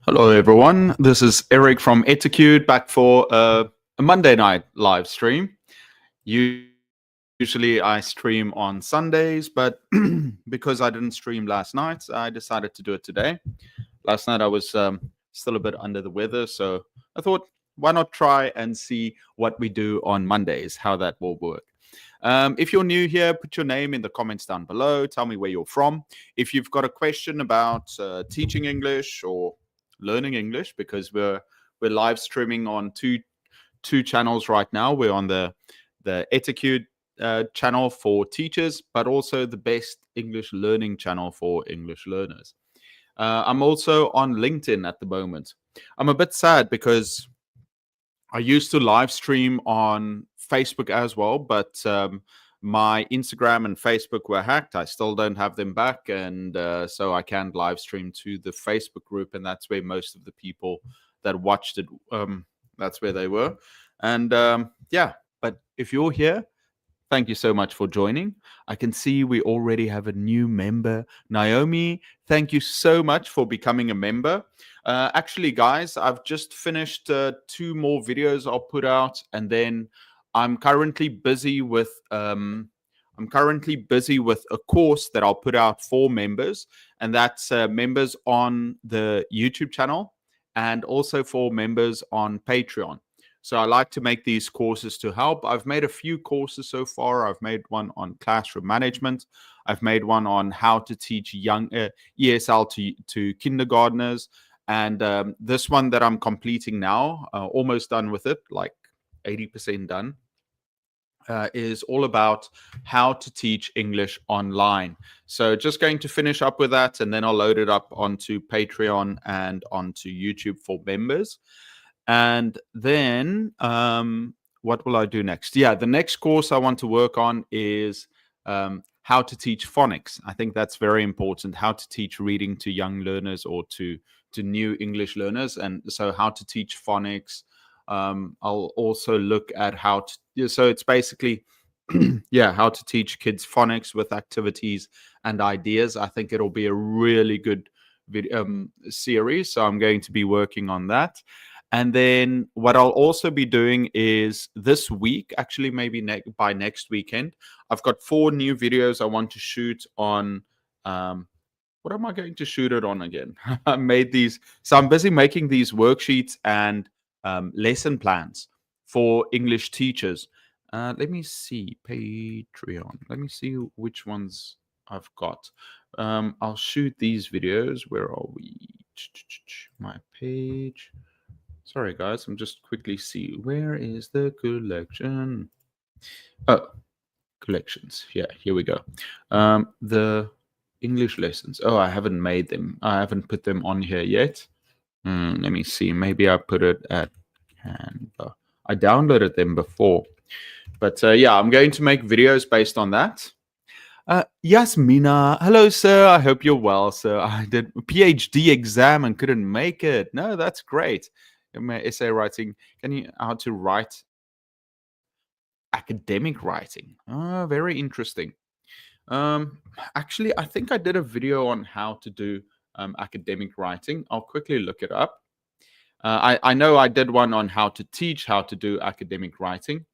Hello, everyone. This is Eric from Etecute back for a Monday night live stream. Usually I stream on Sundays, but because I didn't stream last night, I decided to do it today. Last night I was still a bit under the weather, so I thought, why not try and see what we do on Mondays, how that will work. If you're new here, put your name in the comments down below. Tell me where you're from. If you've got a question about teaching English or learning English, because we're live streaming on two channels right now. We're on the Etecute channel for teachers, but also the Best English Learning channel for English learners. I'm also on LinkedIn at the moment. I'm a bit sad because I used to live stream on Facebook as well, but my Instagram and Facebook were hacked. I still don't have them back, and so I can't live stream to the Facebook group, and that's where most of the people that watched it, that's where they were. And yeah, but if you're here, thank you so much for joining. I can see we already have a new member. Naomi, thank you so much for becoming a member. Actually, guys, I've just finished 2 more videos I'll put out, and then I'm currently busy with a course that I'll put out for members, and that's members on the YouTube channel and also for members on Patreon. So I like to make these courses to help. I've made a few courses so far. I've made one on classroom management. I've made one on how to teach young ESL to kindergartners. And this one that I'm completing now, almost done with it, like 80% done, is all about how to teach English online. So just going to finish up with that, and then I'll load it up onto Patreon and onto YouTube for members. And then what will I do next? Yeah, the next course I want to work on is how to teach phonics. I think that's very important, how to teach reading to young learners or to new English learners. And so how to teach phonics. I'll also look at how to, so it's basically, yeah, how to teach kids phonics with activities and ideas. I think it'll be a really good video, series. So I'm going to be working on that. And then what I'll also be doing is this week, actually maybe by next weekend, I've got 4 new videos I want to shoot on. What am I going to shoot it on again? I made these. So I'm busy making these worksheets and lesson plans for English teachers. Let me see. Patreon. Let me see which ones I've got. I'll shoot these videos. Where are we? My page. Sorry, guys. I'm just quickly see. Where is the collection? Oh, collections. Yeah, here we go. The English lessons. Oh, I haven't made them. I haven't put them on here yet. Let me see. Maybe I put it at Canva. I downloaded them before. But yeah, I'm going to make videos based on that. Yasmina, hello, sir. I hope you're well, sir. I did a PhD exam and couldn't make it. No, that's great. My essay writing. Can you how to write academic writing? Oh, very interesting. Actually, I think I did a video on how to do academic writing. I'll quickly look it up. I know I did one on how to teach how to do academic writing.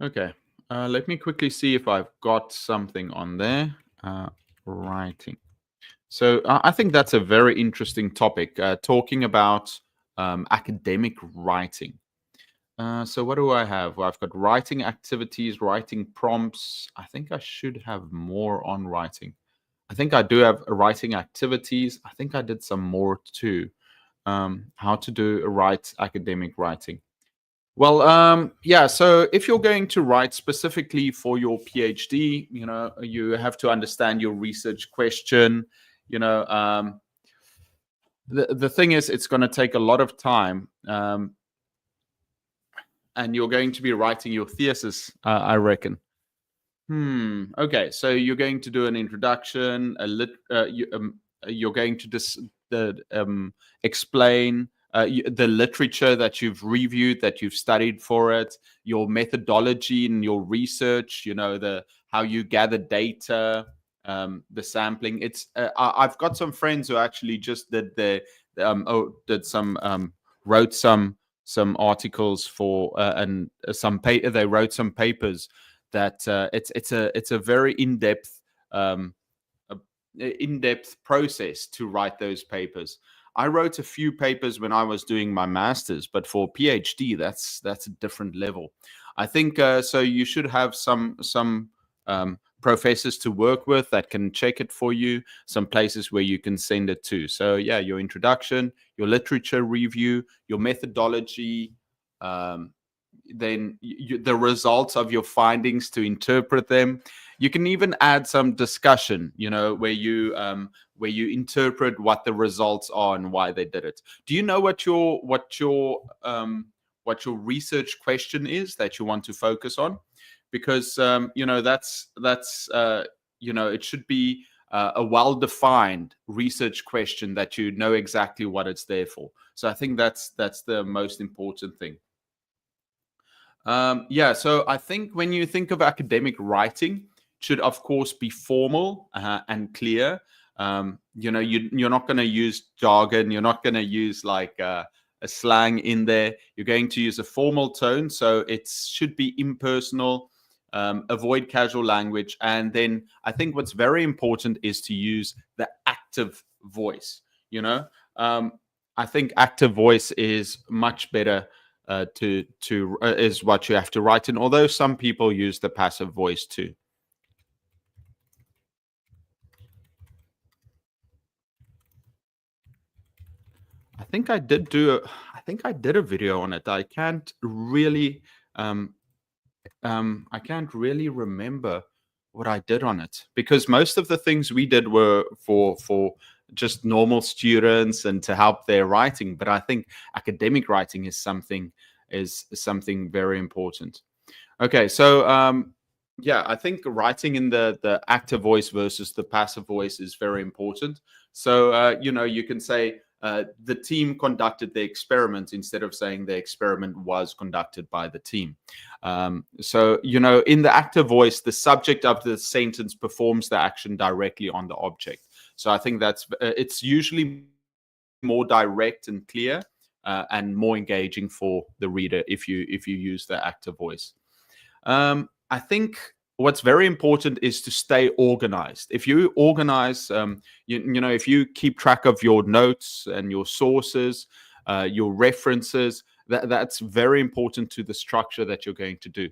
Okay, let me quickly see if I've got something on there. Writing. So I think that's a very interesting topic, talking about academic writing. So what do I have? Well, I've got writing activities, writing prompts. I think I should have more on writing. I think I do have writing activities. I think I did some more too. How to do write academic writing. Well, yeah. So if you're going to write specifically for your PhD, you have to understand your research question. The thing is, it's going to take a lot of time, and you're going to be writing your thesis, I reckon. Okay, so you're going to do an introduction, you're going to explain the literature that you've reviewed, that you've studied for it, your methodology and your research, the how you gather data, the sampling. I've got some friends who actually just did did some wrote some articles for and they wrote some papers that it's a very um, in-depth process to write those papers. I wrote a few papers when I was doing my master's, but for PhD, that's a different level. I think so. You should have some professors to work with that can check it for you. Some places where you can send it to. So yeah, your introduction, your literature review, your methodology, then the results of your findings to interpret them. You can even add some discussion, where you interpret what the results are and why they did it. Do you know what your research question is that you want to focus on? Because it should be a well-defined research question that you know exactly what it's there for. So I think that's the most important thing. Yeah, so I think when you think of academic writing, it should of course be formal and clear. You're not going to use jargon. You're not going to use like a slang in there. You're going to use a formal tone, so it should be impersonal. Avoid casual language, and then I think what's very important is to use the active voice. I think active voice is much better is what you have to write in, although some people use the passive voice too. I think I did a video on it. I can't really remember what I did on it, because most of the things we did were for just normal students and to help their writing. But I think academic writing is something very important. Okay, so yeah, I think writing in the active voice versus the passive voice is very important. So you can say the team conducted the experiment instead of saying the experiment was conducted by the team. So in the active voice, the subject of the sentence performs the action directly on the object. So I think it's usually more direct and clear and more engaging for the reader if you use the active voice. I think what's very important is to stay organized. If you organize, if you keep track of your notes and your sources, your references, that's very important to the structure that you're going to do.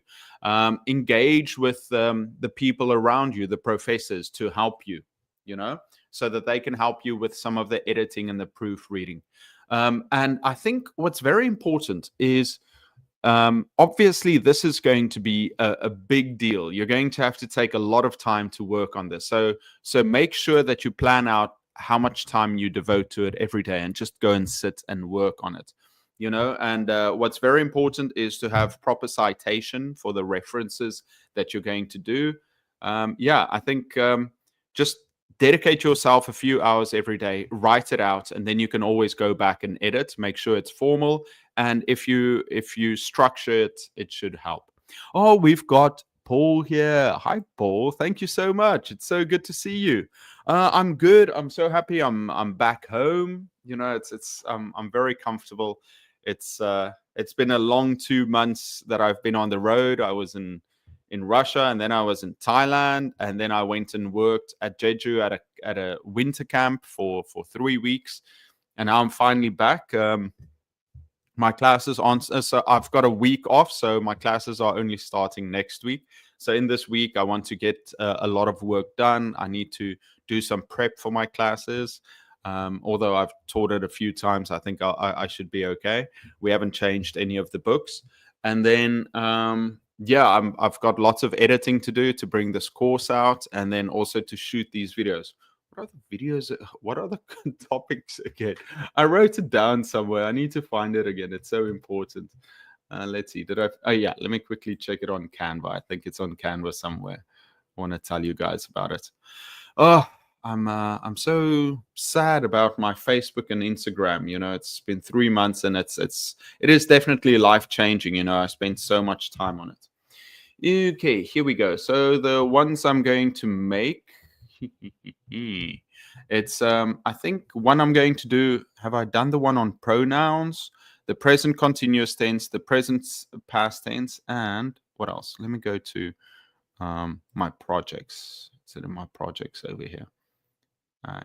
Engage with the people around you, the professors, to help you, so that they can help you with some of the editing and the proofreading. And I think what's very important is, obviously, this is going to be a big deal. You're going to have to take a lot of time to work on this. So make sure that you plan out how much time you devote to it every day and just go and sit and work on it. And what's very important is to have proper citation for the references that you're going to do. I think just dedicate yourself a few hours every day, write it out, and then you can always go back and edit, make sure it's formal. And if you structure it, it should help. Oh, we've got Paul here. Hi, Paul. Thank you so much. It's so good to see you. I'm good. I'm so happy. I'm back home. I'm very comfortable. It's been a long 2 months that I've been on the road. I was in Russia, and then I was in Thailand, and then I went and worked at Jeju at a winter camp for 3 weeks, and now I'm finally back. My classes on, so I've got a week off, so my classes are only starting next week. So in this week, I want to get a lot of work done. I need to do some prep for my classes. Although I've taught it a few times, I think I should be okay. We haven't changed any of the books, and then I've got lots of editing to do to bring this course out, and then also to shoot these videos. What are the videos? What are the topics again? I wrote it down somewhere. I need to find it again. It's so important. Let's see. Oh yeah. Let me quickly check it on Canva. I think it's on Canva somewhere. I want to tell you guys about it. Oh, I'm so sad about my Facebook and Instagram. It's been 3 months, and it is definitely life changing. I spent so much time on it. Okay, here we go. So the ones I'm going to make, it's I think one I'm going to do. Have I done the one on pronouns, the present continuous tense, the present past tense, and what else? Let me go to my projects. Is it in my projects over here?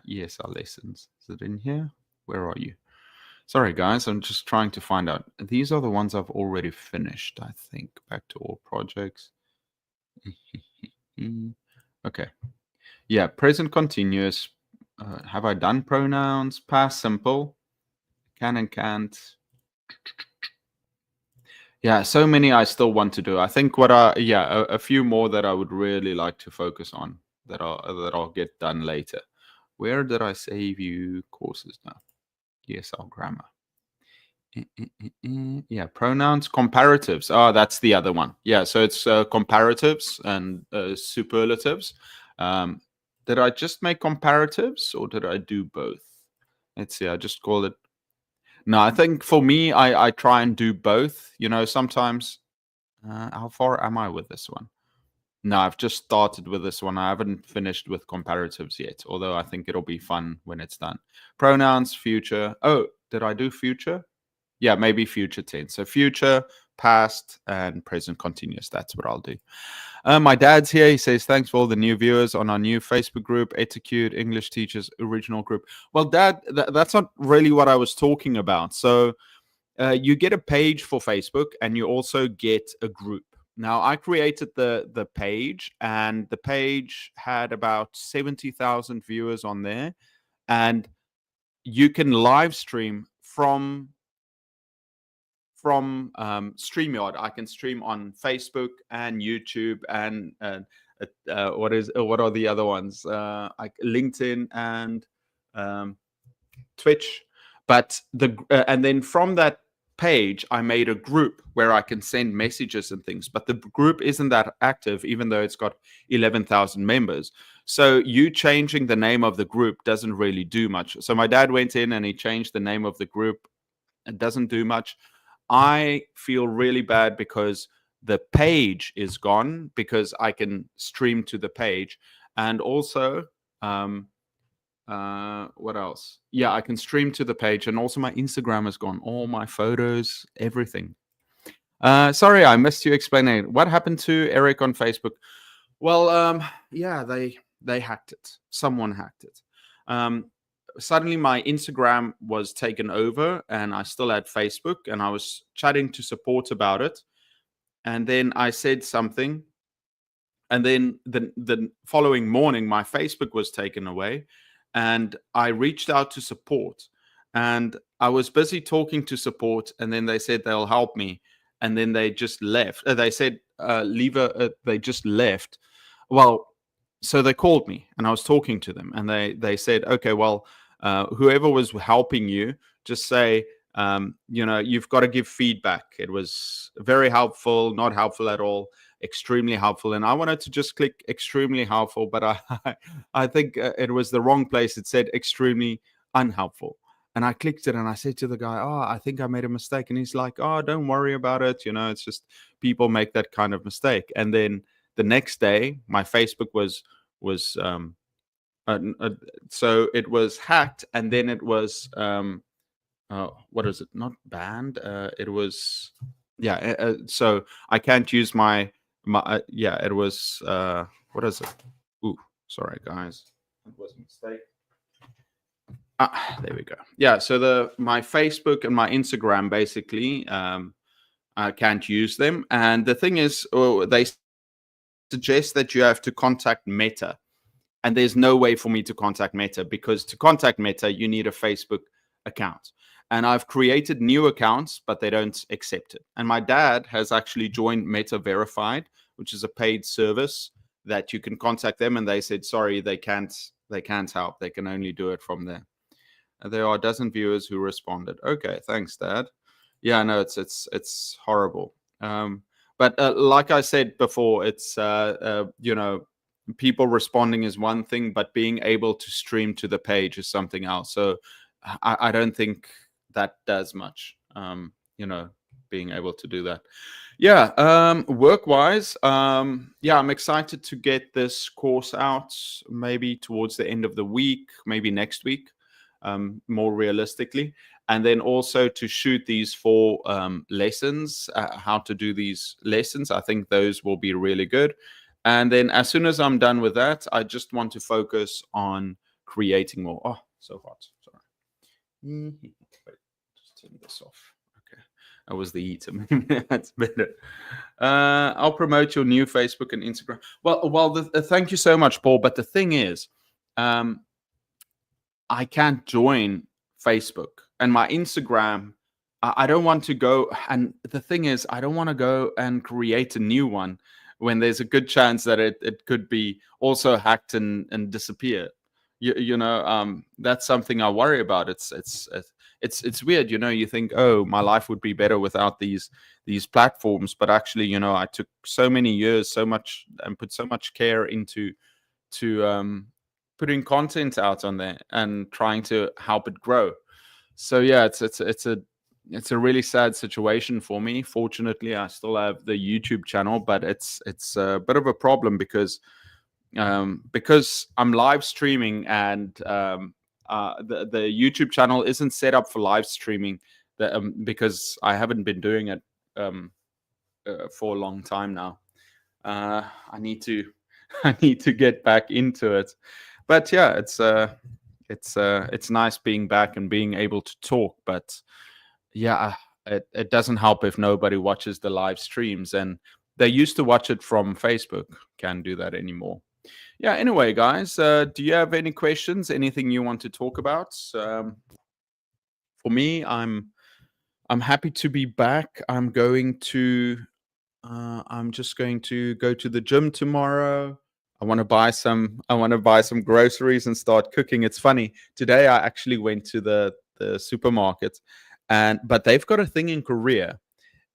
ESL lessons. Is it in here? Where are you? Sorry, guys. I'm just trying to find out. These are the ones I've already finished, I think. Back to all projects. Okay. Yeah, present continuous. Have I done pronouns? Past simple. Can and can't. Yeah, so many I still want to do. I think a few more that I would really like to focus on that I'll get done later. Where did I save you courses now? ESL grammar. Yeah, pronouns, comparatives. Oh, that's the other one. Yeah, so it's comparatives and superlatives. Did I just make comparatives, or did I do both? Let's see. I just call it. No, I think for me, I try and do both. Sometimes. How far am I with this one? No, I've just started with this one. I haven't finished with comparatives yet, although I think it'll be fun when it's done. Pronouns, future. Oh, did I do future? Yeah, maybe future tense. So future, past, and present continuous. That's what I'll do. My dad's here. He says, thanks for all the new viewers on our new Facebook group, Etiquette English Teachers Original Group. Well, Dad, that's not really what I was talking about. So you get a page for Facebook, and you also get a group. Now, I created the page, and the page had about 70,000 viewers on there, and you can live stream from StreamYard. I can stream on Facebook and YouTube and what are the other ones? Like LinkedIn and Twitch. But and then from that page, I made a group where I can send messages and things. But the group isn't that active, even though it's got 11,000 members. So you changing the name of the group doesn't really do much. So my dad went in and he changed the name of the group. It doesn't do much. I feel really bad because the page is gone, because I can stream to the page. And also, what else? Yeah, I can stream to the page, and also my Instagram is gone. All my photos, everything. Sorry, I missed you explaining. What happened to Eric on Facebook? Well, yeah, they hacked it. Someone hacked it. Suddenly my Instagram was taken over, and I still had Facebook, and I was chatting to support about it. And then I said something, and then the following morning my Facebook was taken away, and I reached out to support, and I was busy talking to support, and then they said they'll help me, and then they just left. They said they just left. Well, so they called me, and I was talking to them, and they said, okay, well, whoever was helping you, just say, you've got to give feedback. It was very helpful, not helpful at all, extremely helpful. And I wanted to just click extremely helpful, but I think it was the wrong place. It said extremely unhelpful. And I clicked it, and I said to the guy, oh, I think I made a mistake. And he's like, oh, don't worry about it. It's just people make that kind of mistake. And then the next day, my Facebook was so it was hacked, and then it was what is it? Not banned. It was so I can't use my it was what is it? Ooh, sorry guys, it was a mistake. There we go. Yeah, so my Facebook and my Instagram basically I can't use them, and the thing is, they suggest that you have to contact Meta. And there's no way for me to contact Meta, because to contact Meta, you need a Facebook account. And I've created new accounts, but they don't accept it. And my dad has actually joined Meta Verified, which is a paid service that you can contact them. And they said, sorry, they can't help. They can only do it from there. And there are a dozen viewers who responded. Okay, thanks, Dad. Yeah, no, it's horrible. But like I said before, it's people responding is one thing, but being able to stream to the page is something else. So I don't think that does much. Being able to do that. Yeah. Work wise, yeah, I'm excited to get this course out maybe towards the end of the week, maybe next week, more realistically. And then also to shoot these 4 lessons, how to do these lessons. I think those will be really good. And then as soon as I'm done with that, I just want to focus on creating more. Oh, so hot. Sorry. Wait, just turn this off. Okay. That was the heat. That's better. I'll promote your new Facebook and Instagram. Well, thank you so much, Paul. But the thing is, I can't join Facebook and my Instagram. I don't want to go. And the thing is, I don't want to go and create a new one when there's a good chance that it could be also hacked and disappear. That's something I worry about. It's weird. You think, oh, my life would be better without these platforms, but actually, I took so many years, so much, and put so much care into putting content out on there and trying to help it grow. So yeah, it's a really sad situation for me. Fortunately, I still have the YouTube channel, but it's a bit of a problem because I'm live streaming and the YouTube channel isn't set up for live streaming because I haven't been doing it for a long time now. I need to get back into it. But yeah, it's nice being back and being able to talk. But yeah, it doesn't help if nobody watches the live streams, and they used to watch it from Facebook. Can't do that anymore. Yeah. Anyway, guys, do you have any questions? Anything you want to talk about? For me, I'm happy to be back. I'm just going to go to the gym tomorrow. I want to buy some groceries and start cooking. It's funny. Today I actually went to the supermarket, but they've got a thing in Korea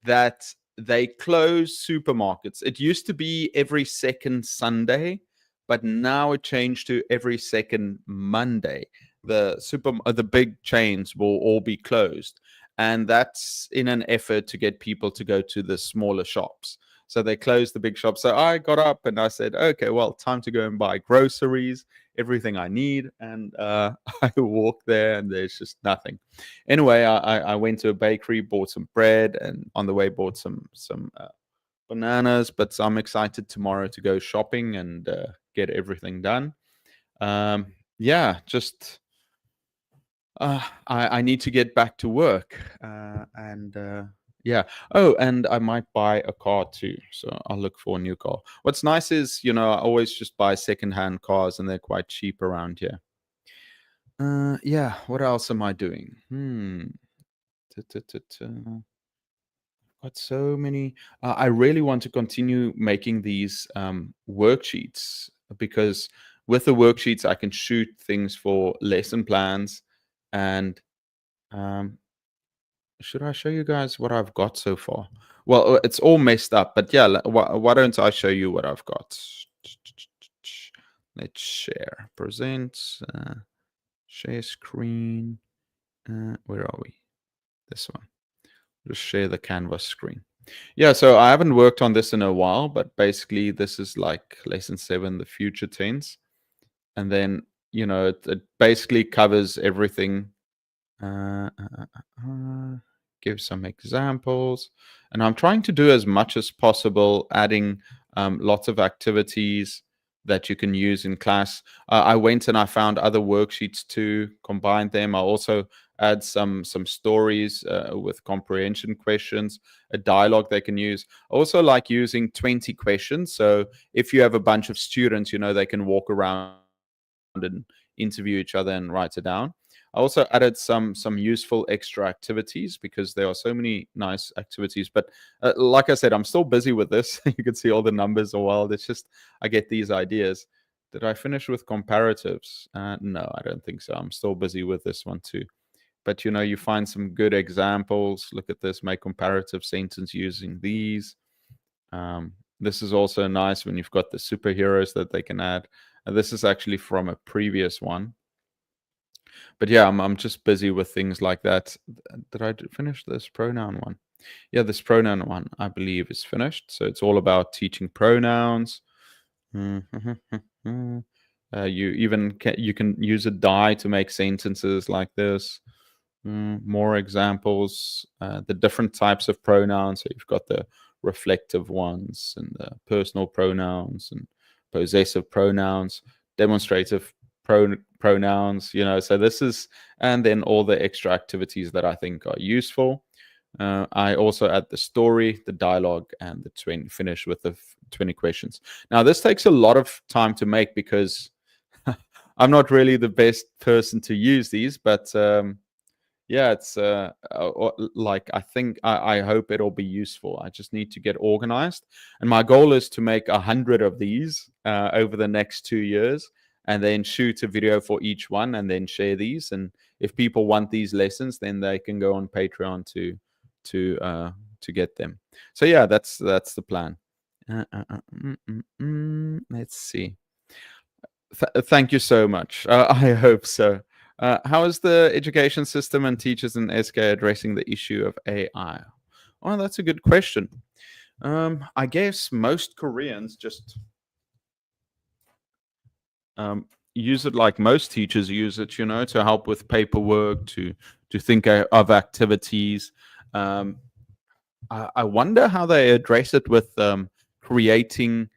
that they close supermarkets. It used to be every second Sunday, but now it changed to every second Monday. The big chains will all be closed, and that's in an effort to get people to go to the smaller shops. So they closed the big shops. So I got up and I said, okay, well, time to go and buy groceries, everything I need. And I walked there and there's just nothing. Anyway, I went to a bakery, bought some bread, and on the way bought some bananas. But I'm excited tomorrow to go shopping and get everything done. Yeah, just I need to get back to work. Yeah. Oh, and I might buy a car too. So I'll look for a new car. What's nice is, I always just buy secondhand cars and they're quite cheap around here. Yeah. What else am I doing? Got so many. I really want to continue making these worksheets because with the worksheets, I can shoot things for lesson plans. And should I show you guys what I've got so far? Well, it's all messed up, but yeah, why don't I show you what I've got? Let's share, present, share screen. Where are we? This one. Just share the canvas screen. Yeah, so I haven't worked on this in a while, but basically this is like lesson 7, the future tense. And then, it basically covers everything. Give some examples, and I'm trying to do as much as possible, adding lots of activities that you can use in class. I went and I found other worksheets to combine them. I also add some stories with comprehension questions, a dialogue they can use. I also like using 20 questions. So if you have a bunch of students, they can walk around and interview each other and write it down. I also added some useful extra activities because there are so many nice activities. But like I said, I'm still busy with this. You can see all the numbers are wild. It's just I get these ideas. Did I finish with comparatives? No, I don't think so. I'm still busy with this one too. But you find some good examples. Look at this. Make comparative sentence using these. This is also nice when you've got the superheroes that they can add. And this is actually from a previous one. But yeah, I'm just busy with things like that. Did I finish this pronoun one? Yeah, this pronoun one, I believe, is finished. So it's all about teaching pronouns. You even you can use a die to make sentences like this. More examples. The different types of pronouns. So you've got the reflective ones and the personal pronouns and possessive pronouns, demonstrative pronouns. So this is, and then all the extra activities that I think are useful. I also add the story, the dialogue, and the finish with the 20 questions. Now, this takes a lot of time to make because I'm not really the best person to use these, but yeah, it's like I hope it'll be useful. I just need to get organized, and my goal is to make 100 of these over the next 2 years, and then shoot a video for each one, and then share these. And if people want these lessons, then they can go on Patreon to get them. So yeah, that's the plan. Let's see. Thank you so much. I hope so. How is the education system and teachers in SK addressing the issue of AI? Oh, that's a good question. I guess most Koreans just use it like most teachers use it, to help with paperwork, to think of activities. I wonder how they address it with creating.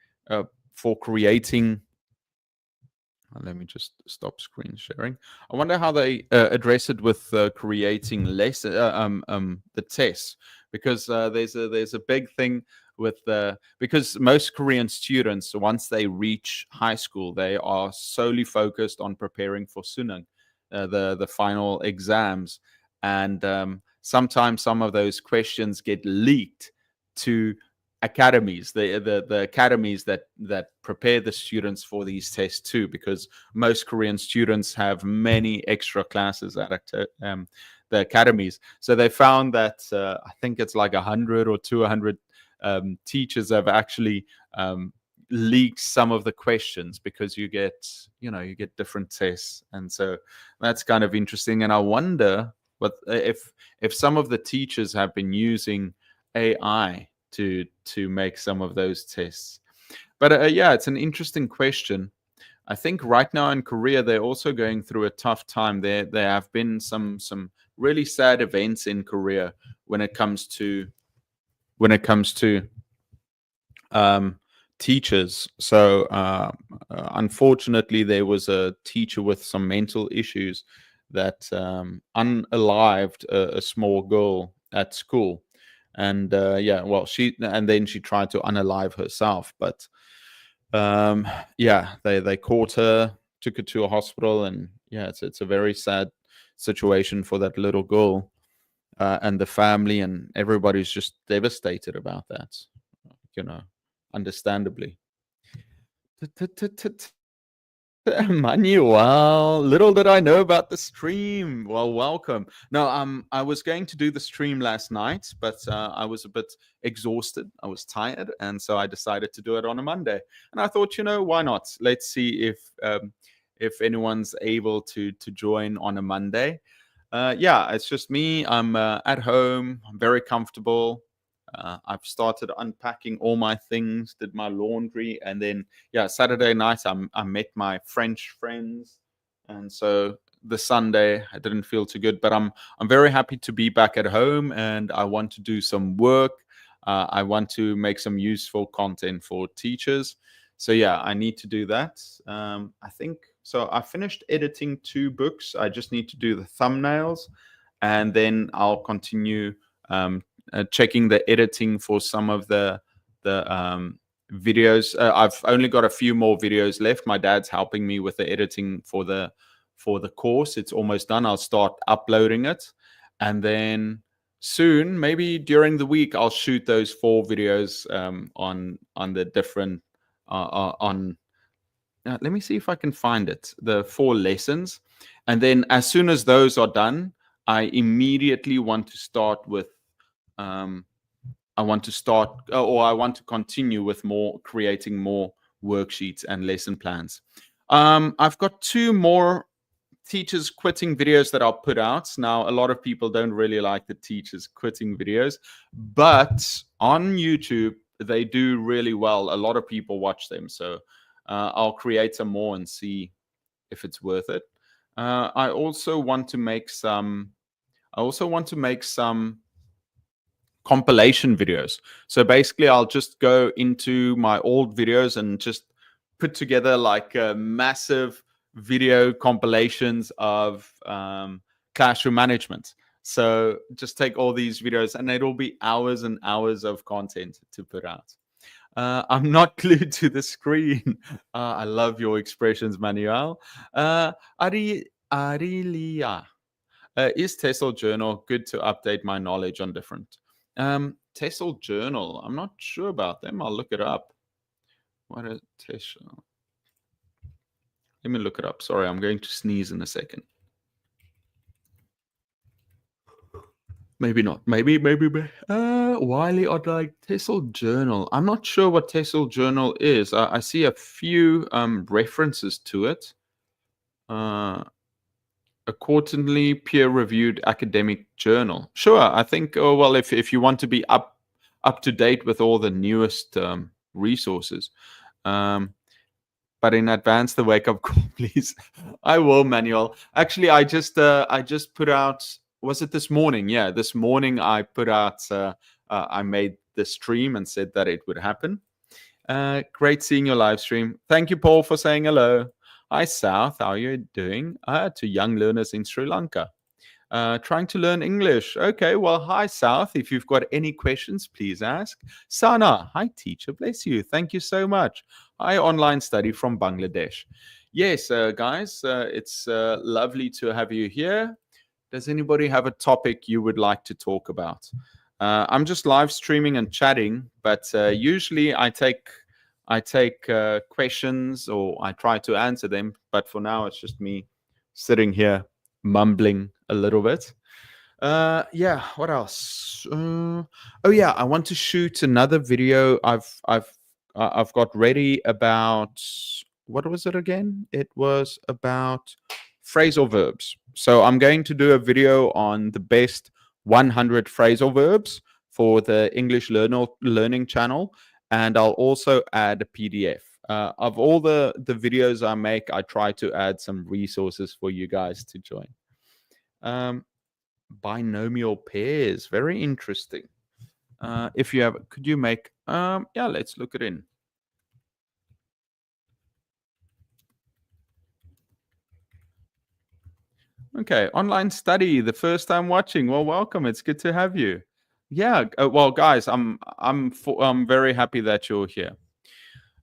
Let me just stop screen sharing. I wonder how they address it with creating the tests, because there's a big thing with because most Korean students, once they reach high school, they are solely focused on preparing for Sunang, the final exams, and sometimes some of those questions get leaked to academies, the academies that prepare the students for these tests too, because most Korean students have many extra classes at the academies. So they found that I think it's like 100 or 200 teachers have actually leaked some of the questions, because you get different tests, and so that's kind of interesting. And I wonder what if some of the teachers have been using AI to make some of those tests. But yeah, it's an interesting question. I think right now in Korea, they're also going through a tough time. There have been some really sad events in Korea when it comes to teachers. So unfortunately, there was a teacher with some mental issues that unalived a small girl at school. And yeah, well, then she tried to unalive herself, but yeah, they caught her, took her to a hospital, and yeah, it's a very sad situation for that little girl and the family, and everybody's just devastated about that, understandably. Manuel, little did I know about the stream. Well, welcome. No, I was going to do the stream last night, but I was a bit exhausted. I was tired, and so I decided to do it on a Monday. And I thought, why not? Let's see if anyone's able to join on a Monday. Yeah, it's just me. I'm at home. I'm very comfortable. I've started unpacking all my things, did my laundry, and then yeah, Saturday night I met my French friends, and so the Sunday I didn't feel too good, but I'm very happy to be back at home, and I want to do some work. I want to make some useful content for teachers. So yeah, I need to do that. I think so. I finished editing 2 books. I just need to do the thumbnails, and then I'll continue checking the editing for some of the videos. I've only got a few more videos left. My dad's helping me with the editing for the course. It's almost done. I'll start uploading it, and then soon, maybe during the week, I'll shoot those 4 videos on the different let me see if I can find it, the 4 lessons. And then as soon as those are done, I immediately want to start with I want to start, or I want to continue with creating more worksheets and lesson plans. I've got 2 more teachers quitting videos that I'll put out. Now, a lot of people don't really like the teachers quitting videos, but on YouTube, they do really well. A lot of people watch them. So I'll create some more and see if it's worth it. I also want to make some compilation videos. So basically, I'll just go into my old videos and just put together like a massive video compilations of classroom management. So just take all these videos and it'll be hours and hours of content to put out. I'm not glued to the screen. I love your expressions, Manuel. Arilia. Is TESOL Journal good to update my knowledge on different? TESOL Journal, I'm not sure about them. I'll look it up. What is TESOL? Let me look it up. Sorry, I'm going to sneeze in a second. Maybe not. Maybe. Wiley or like TESOL Journal. I'm not sure what TESOL Journal is. I see a few references to it. A quarterly peer-reviewed academic journal. Sure, I think. Oh well, if you want to be up to date with all the newest resources. But in advance, the wake up call, please. I will, Manuel. Actually, I just put out. Was it this morning? Yeah, this morning I put out. I made the stream and said that it would happen. Great seeing your live stream. Thank you, Paul, for saying hello. Hi, South. How are you doing? To young learners in Sri Lanka. Trying to learn English. Okay, well, hi, South. If you've got any questions, please ask. Sana, hi, teacher. Bless you. Thank you so much. Hi, online study from Bangladesh. Yes, guys, it's lovely to have you here. Does anybody have a topic you would like to talk about? I'm just live streaming and chatting, but usually I take questions or I try to answer them. But for now, it's just me sitting here mumbling a little bit. Yeah, what else? Oh yeah, I want to shoot another video. I've got ready about, what was it again? It was about phrasal verbs. So I'm going to do a video on the best 100 phrasal verbs for the English Learning channel, and I'll also add a PDF. Of all the videos I make, I try to add some resources for you guys to join. Binomial pairs, very interesting. If you have, could you make, yeah, let's look it in. Okay, online study, the first time watching. Well, welcome. It's good to have you. Yeah, well, guys, I'm very happy that you're here.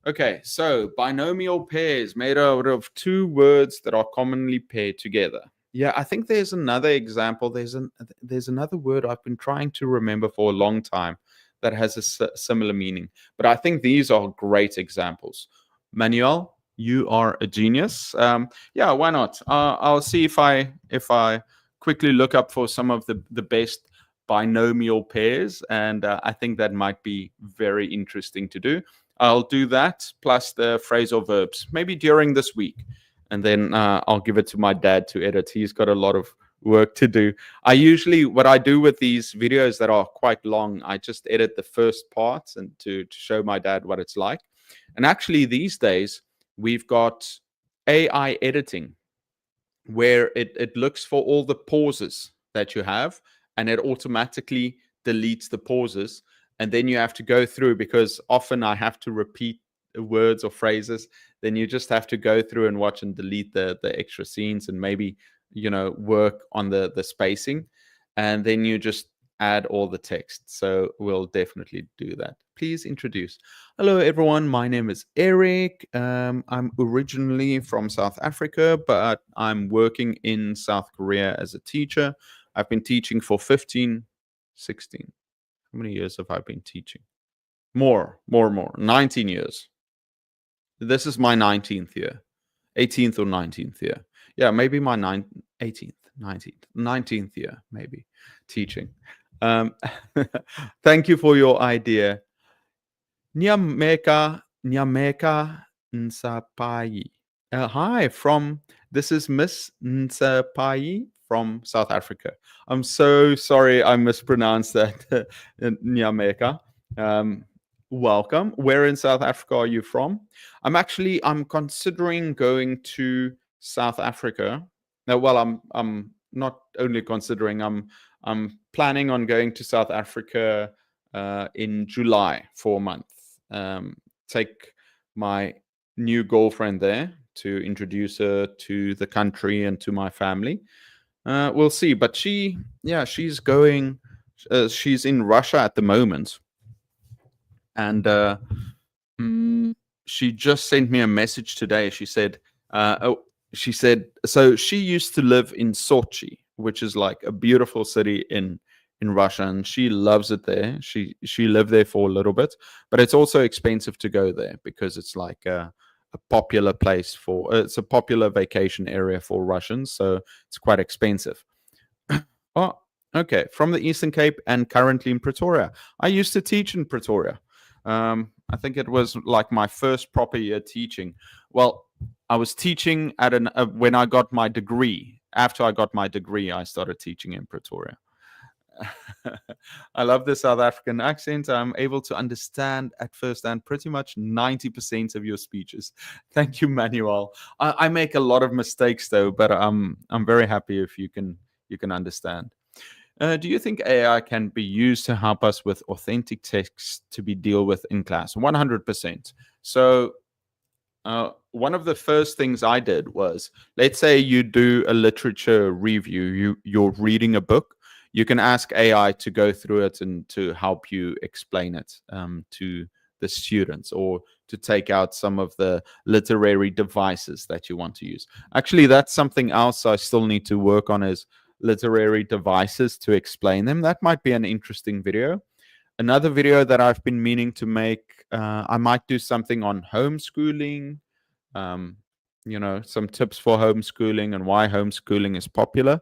Okay, so binomial pairs made out of 2 words that are commonly paired together. Yeah, I think there's another example. There's another word I've been trying to remember for a long time that has a similar meaning. But I think these are great examples. Manuel, you are a genius. Yeah, why not? I'll see if I quickly look up for some of the best binomial pairs, and I think that might be very interesting to do. I'll do that plus the phrasal verbs maybe during this week, and then I'll give it to my dad to edit. He's got a lot of work to do. What I do with these videos that are quite long, I just edit the first parts and to show my dad what it's like. And actually these days we've got AI editing where it looks for all the pauses that you have and it automatically deletes the pauses. And then you have to go through, because often I have to repeat words or phrases. Then you just have to go through and watch and delete the extra scenes and maybe, work on the spacing. And then you just add all the text. So we'll definitely do that. Please introduce. Hello, everyone. My name is Eric. I'm originally from South Africa, but I'm working in South Korea as a teacher. I've been teaching for 16. How many years have I been teaching? More. 19 years. This is my 19th year. 18th or 19th year. Yeah, maybe my 19th year, maybe, teaching. Um, thank you for your idea. Nyameka Nsapai. Hi, from this is Miss Nsapai from South Africa. I'm so sorry I mispronounced that, Nyameka. Um, welcome. Where in South Africa are you from? I'm considering going to South Africa. No, well, I'm not only considering. I'm planning on going to South Africa in July for a month. Um, take my new girlfriend there to introduce her to the country and to my family. We'll see, but she's going. She's in Russia at the moment, and she just sent me a message today. She said, so she used to live in Sochi, which is like a beautiful city in Russia, and she loves it there. She lived there for a little bit, but it's also expensive to go there because it's like a popular place for. It's a popular vacation area for Russians, so it's quite expensive. Oh, okay. From the Eastern Cape and currently in Pretoria. I used to teach in Pretoria. I think it was like my first proper year teaching. Well, I was teaching at when I got my degree. After I got my degree, I started teaching in Pretoria. I love the South African accent. I'm able to understand at first and pretty much 90% of your speeches. Thank you, Manuel. I make a lot of mistakes though, but I'm very happy if you can understand. Do you think AI can be used to help us with authentic text to be deal with in class? 100%. So one of the first things I did was, let's say you do a literature review, you're reading a book, you can ask AI to go through it and to help you explain it to the students, or to take out some of the literary devices that you want to use. Actually, that's something else I still need to work on, is literary devices to explain them. That might be an interesting video. Another video that I've been meaning to make, I might do something on homeschooling, um, some tips for homeschooling and why homeschooling is popular.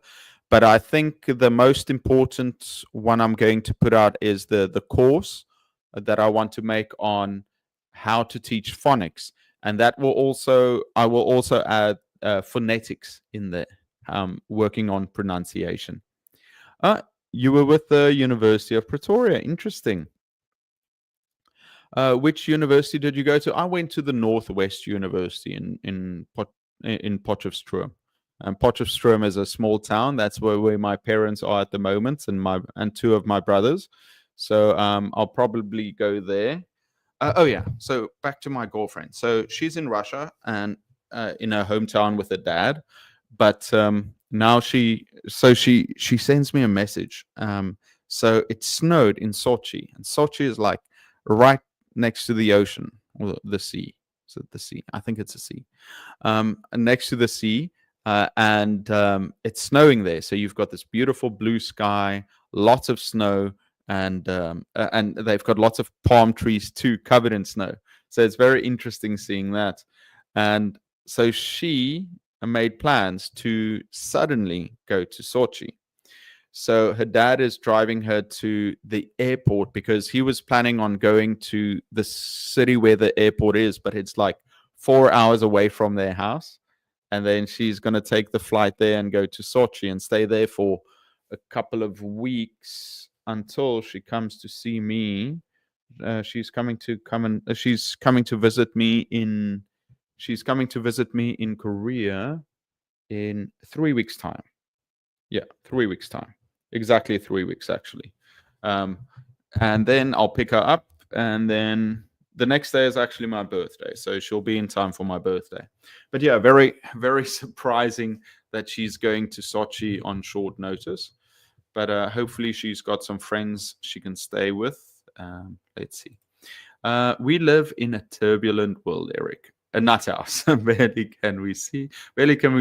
But I think the most important one I'm going to put out is the course that I want to make on how to teach phonics, and that will also I will also add phonetics in there, working on pronunciation. Uh, you were with the University of Pretoria. Interesting. Which university did you go to? I went to the Northwest University in Potchefstroom. And Potchefstroom is a small town. That's where my parents are at the moment, and two of my brothers. So I'll probably go there. Oh yeah. So back to my girlfriend. So she's in Russia and in her hometown with her dad, but now she sends me a message. So it snowed in Sochi, and Sochi is like right next to the ocean or the sea. So the sea, I think it's a sea, next to the sea, and it's snowing there. So you've got this beautiful blue sky, lots of snow, and they've got lots of palm trees too, covered in snow. So it's very interesting seeing that. And so she made plans to suddenly go to Sochi. So her dad is driving her to the airport because he was planning on going to the city where the airport is, but it's like 4 hours away from their house. And then she's going to take the flight there and go to Sochi and stay there for a couple of weeks until she comes to see me. She's coming to visit me in Korea in 3 weeks time. Yeah, 3 weeks time. Exactly 3 weeks actually. Um, and then I'll pick her up, and then the next day is actually my birthday, so she'll be in time for my birthday. But yeah, very very surprising that she's going to Sochi on short notice. But hopefully she's got some friends she can stay with. Let's see. We live in a turbulent world, Eric. A nut house. Barely can we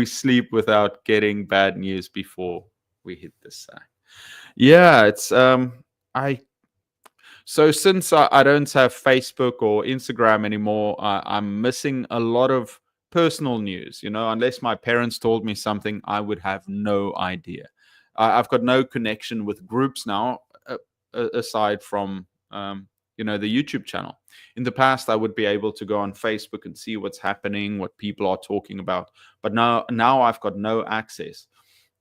sleep without getting bad news before we hit the sack. Yeah, it's I so since I don't have Facebook or Instagram anymore, I'm missing a lot of personal news. Unless my parents told me something, I would have no idea. I've got no connection with groups now. aside from the YouTube channel. In the past, I would be able to go on Facebook and see what's happening, what people are talking about, but now I've got no access.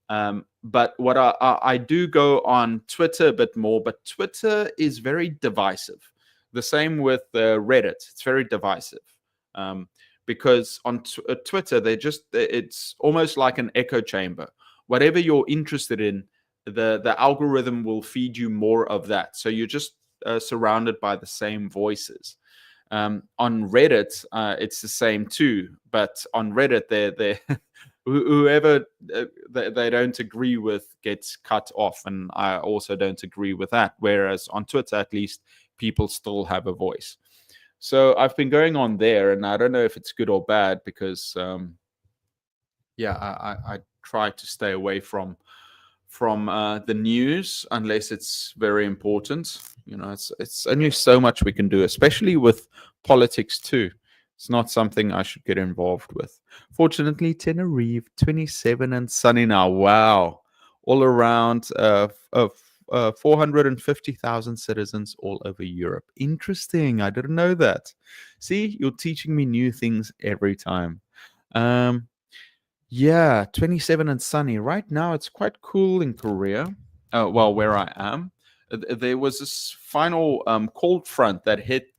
But what I do go on Twitter a bit more, but Twitter is very divisive. The same with Reddit; it's very divisive. Because on Twitter, it's almost like an echo chamber. Whatever you're interested in, the algorithm will feed you more of that. So you're just surrounded by the same voices. On Reddit, it's the same too. But on Reddit, they whoever they don't agree with gets cut off, and I also don't agree with that. Whereas on Twitter, at least, people still have a voice. So I've been going on there, and I don't know if it's good or bad because, I try to stay away from the news unless it's very important. It's only so much we can do, especially with politics too. It's not something I should get involved with. Fortunately, Tenerife, 27 and sunny now. Wow. All around 450,000 citizens all over Europe. Interesting. I didn't know that. See, you're teaching me new things every time. 27 and sunny. Right now, it's quite cool in Korea. Where I am. There was this final cold front that hit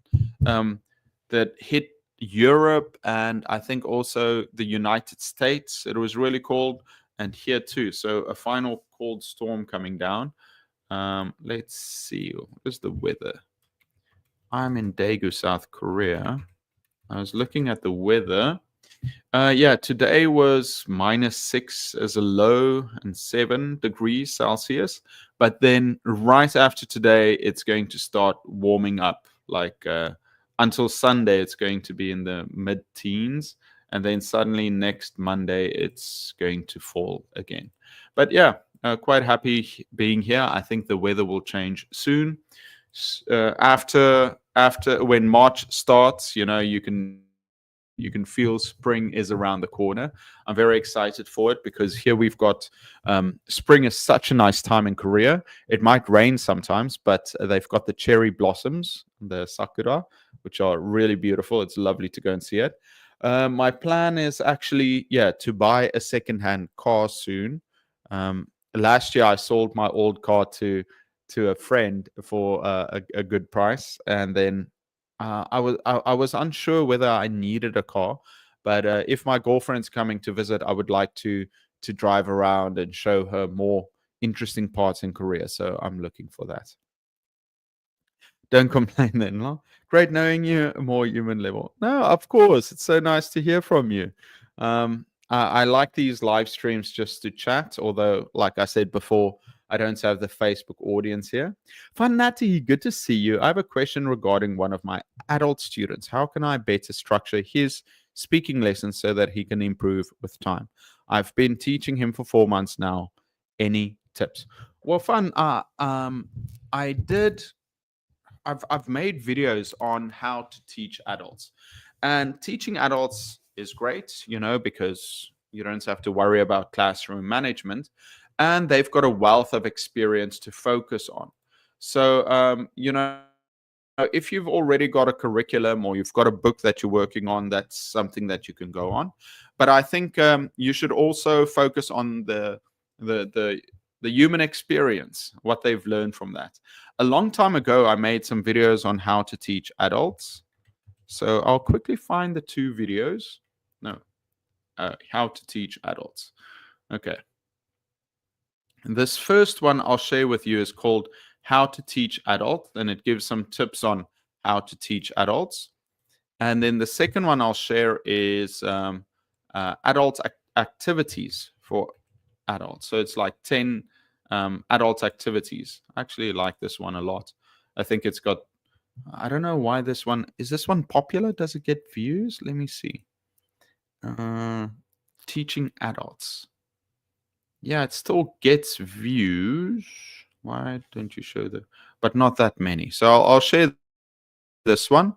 Europe and I think also the United States. It was really cold, and here too. So a final cold storm coming down. Let's see. What's the weather? I'm in Daegu, South Korea. I was looking at the weather. Today was -6 as a low and 7 degrees Celsius. But then right after today, it's going to start warming up. Like until Sunday, it's going to be in the mid-teens. And then suddenly next Monday, it's going to fall again. But quite happy being here. I think the weather will change soon. After when March starts, you can feel spring is around the corner. I'm very excited for it because here we've got spring is such a nice time in Korea. It might rain sometimes, but they've got the cherry blossoms, the sakura, which are really beautiful. It's lovely to go and see it. My plan is actually, to buy a secondhand car soon. Last year, I sold my old car to a friend for a good price, and then I was unsure whether I needed a car, but if my girlfriend's coming to visit, I would like to drive around and show her more interesting parts in Korea. So I'm looking for that. Don't complain then, no? Great knowing you, more human level. No, of course. It's so nice to hear from you. I like these live streams just to chat, although, like I said before, I don't have the Facebook audience here. Fanati, good to see you. I have a question regarding one of my adult students. How can I better structure his speaking lessons so that he can improve with time? I've been teaching him for 4 months now. Any tips? Well, Fan, I've made videos on how to teach adults, and teaching adults is great, because you don't have to worry about classroom management, and they've got a wealth of experience to focus on. So, if you've already got a curriculum or you've got a book that you're working on, that's something that you can go on. But I think you should also focus on the human experience, what they've learned from that. A long time ago, I made some videos on how to teach adults. So I'll quickly find the 2 videos. No, how to teach adults. Okay. This first one I'll share with you is called How to Teach Adults, and it gives some tips on how to teach adults. And then the second one I'll share is adult activities for adults. So it's like 10 adult activities. I actually like this one a lot. I think it's got, I don't know why is this one popular? Does it get views? Let me see. Teaching adults. Yeah, it still gets views. Why don't you show but not that many. So I'll share this one.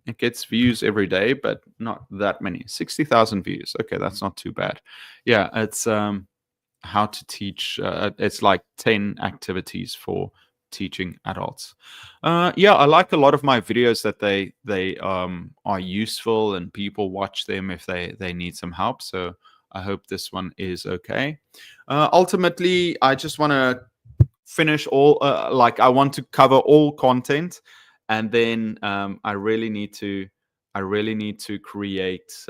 It gets views every day, but not that many. 60,000 views. Okay, that's not too bad. Yeah, it's how to teach. It's like 10 activities for teaching adults. Yeah, I like a lot of my videos that they are useful and people watch them if they need some help. So I hope this one is okay. Ultimately, I just want to finish all like I want to cover all content, and then I really need to create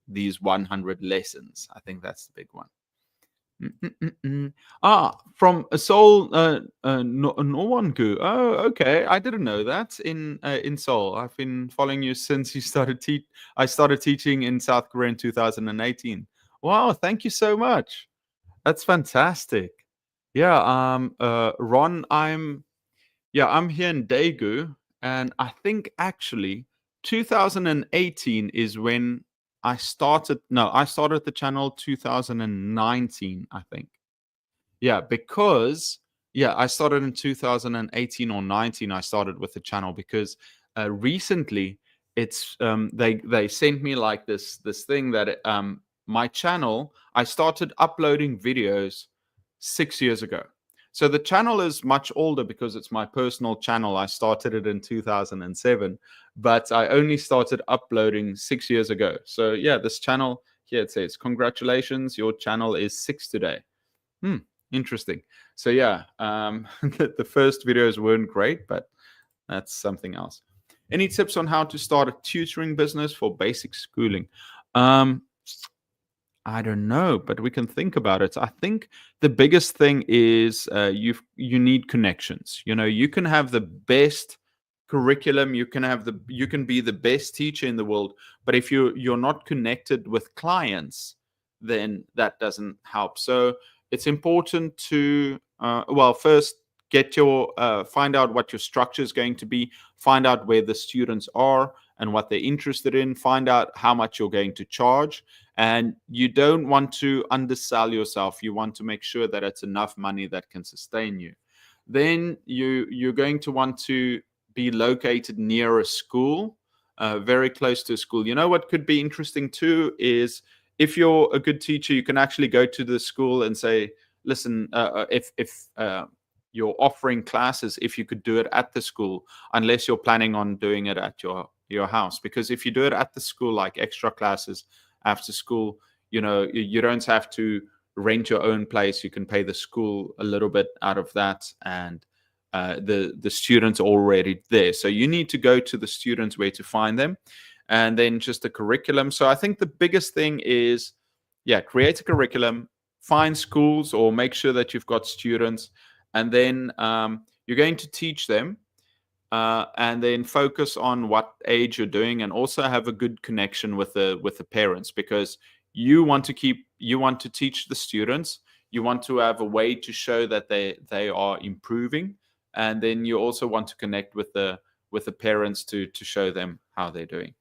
these 100 lessons. I think that's the big one. From a Seoul, no one go. Oh, okay. I didn't know that in Seoul. I've been following you since you started I started teaching in South Korea in 2018. Wow, thank you so much. That's fantastic. Yeah, Ron, I'm here in Daegu, and I think actually 2018 is when I started. No, I started the channel 2019, I think. Yeah, because I started in 2018 or 19. I started with the channel because recently it's they sent me like this thing that my channel, I started uploading videos 6 years ago. So the channel is much older because it's my personal channel. I started it in 2007, but I only started uploading 6 years ago. So yeah, this channel here, it says, congratulations, your channel is 6 today. Hmm, interesting. So yeah, the first videos weren't great, but that's something else. Any tips on how to start a tutoring business for basic schooling? Um, I don't know, but we can think about it. I think the biggest thing is you need connections. You know, you can have the best curriculum, you can be the best teacher in the world, but if you're not connected with clients, then that doesn't help. So it's important to first get your find out what your structure is going to be, find out where the students are and what they're interested in, find out how much you're going to charge, and you don't want to undersell yourself. You want to make sure that it's enough money that can sustain you. Then you're going to want to be located near a school, very close to a school. You know what could be interesting too is if you're a good teacher, you can actually go to the school and say, listen, if you're offering classes, if you could do it at the school, unless you're planning on doing it at your house. Because if you do it at the school, like extra classes after school, you know, you don't have to rent your own place. You can pay the school a little bit out of that, and the students are already there. So you need to go to the students where to find them, and then just the curriculum. So I think the biggest thing is, create a curriculum, find schools, or make sure that you've got students, and then you're going to teach them. And then focus on what age you're doing, and also have a good connection with the parents, because you want to teach the students. You want to have a way to show that they are improving, and then you also want to connect with the parents to show them how they're doing.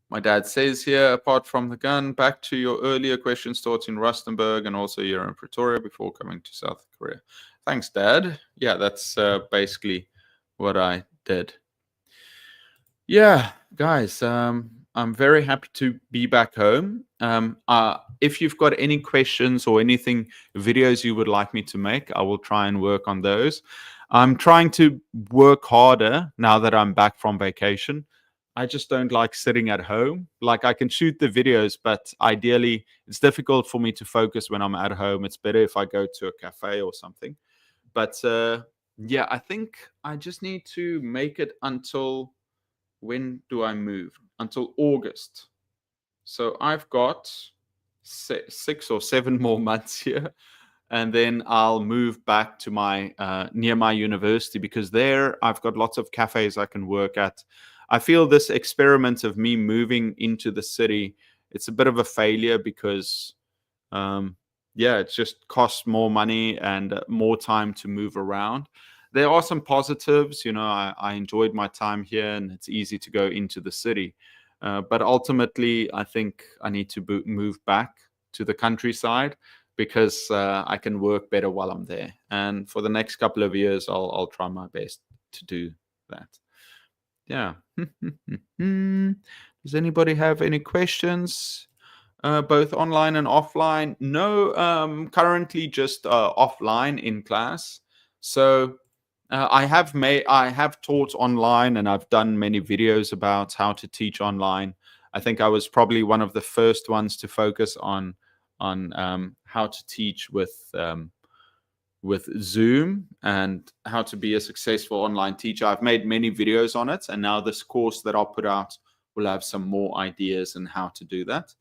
My dad says here, apart from the gun, back to your earlier questions, thoughts in Rustenburg and also here in Pretoria before coming to South Korea. Thanks, Dad. Yeah, that's basically what I did. Yeah, guys, I'm very happy to be back home. If you've got any questions or anything, videos you would like me to make, I will try and work on those. I'm trying to work harder now that I'm back from vacation. I just don't like sitting at home. Like, I can shoot the videos, but ideally it's difficult for me to focus when I'm at home. It's better if I go to a cafe or something. But I think I just need to make it until, when do I move? Until August. So I've got 6 or 7 more months here. And then I'll move back to my near my university, because there I've got lots of cafes I can work at. I feel this experiment of me moving into the city, it's a bit of a failure because, it just costs more money and more time to move around. There are some positives, you know, I enjoyed my time here and it's easy to go into the city. But ultimately, I think I need to move back to the countryside, because I can work better while I'm there. And for the next couple of years, I'll try my best to do that. Yeah. Does anybody have any questions? Both online and offline? No, currently just offline in class. So I have taught online, and I've done many videos about how to teach online. I think I was probably one of the first ones to focus on how to teach with Zoom and how to be a successful online teacher. I've made many videos on it, and now this course that I'll put out will have some more ideas on how to do that.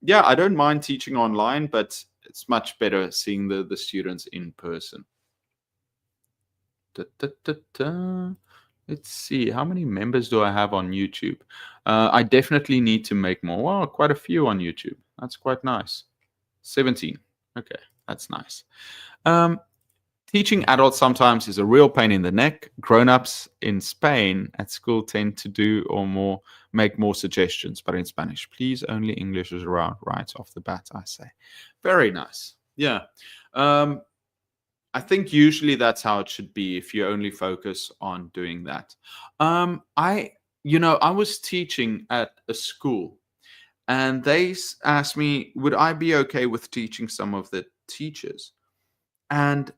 Yeah, I don't mind teaching online, but it's much better seeing the students in person. Da, da, da, da. Let's see, how many members do I have on YouTube? I definitely need to make more. Wow, quite a few on YouTube. That's quite nice. 17. Okay, that's nice. Teaching adults sometimes is a real pain in the neck. Grown-ups in Spain at school tend to do or make more suggestions, but in Spanish, please, only English is around right off the bat, I say. Very nice. Yeah. I think usually that's how it should be if you only focus on doing that. I was teaching at a school, and they asked me, would I be okay with teaching some of the teachers? And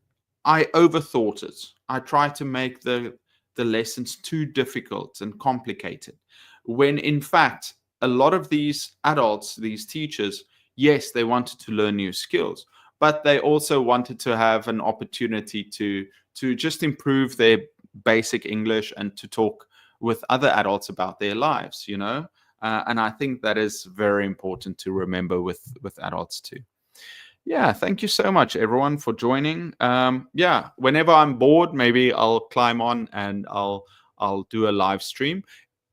I overthought it. I tried to make the lessons too difficult and complicated, when in fact a lot of these adults, these teachers, yes, they wanted to learn new skills, but they also wanted to have an opportunity to just improve their basic English and to talk with other adults about their lives, and I think that is very important to remember with adults too. Yeah, thank you so much, everyone, for joining. Yeah, whenever I'm bored, maybe I'll climb on and I'll do a live stream.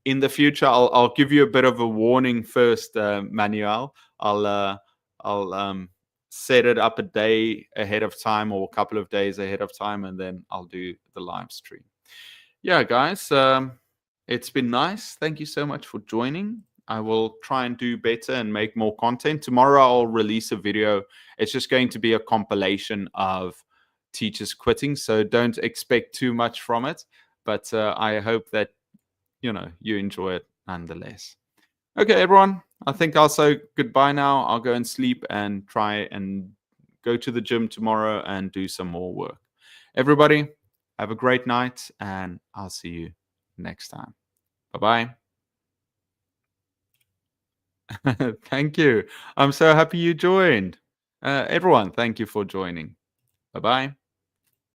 In the future, I'll give you a bit of a warning first, Manuel. I'll set it up a day ahead of time or a couple of days ahead of time, and then I'll do the live stream. Yeah, guys, it's been nice. Thank you so much for joining. I will try and do better and make more content. Tomorrow I'll release a video. It's just going to be a compilation of teachers quitting, so don't expect too much from it. But I hope that you enjoy it nonetheless. Okay, everyone. I think I'll say goodbye now. I'll go and sleep and try and go to the gym tomorrow and do some more work. Everybody, have a great night, and I'll see you next time. Bye-bye. Thank you. I'm so happy you joined. Everyone, thank you for joining. Bye-bye.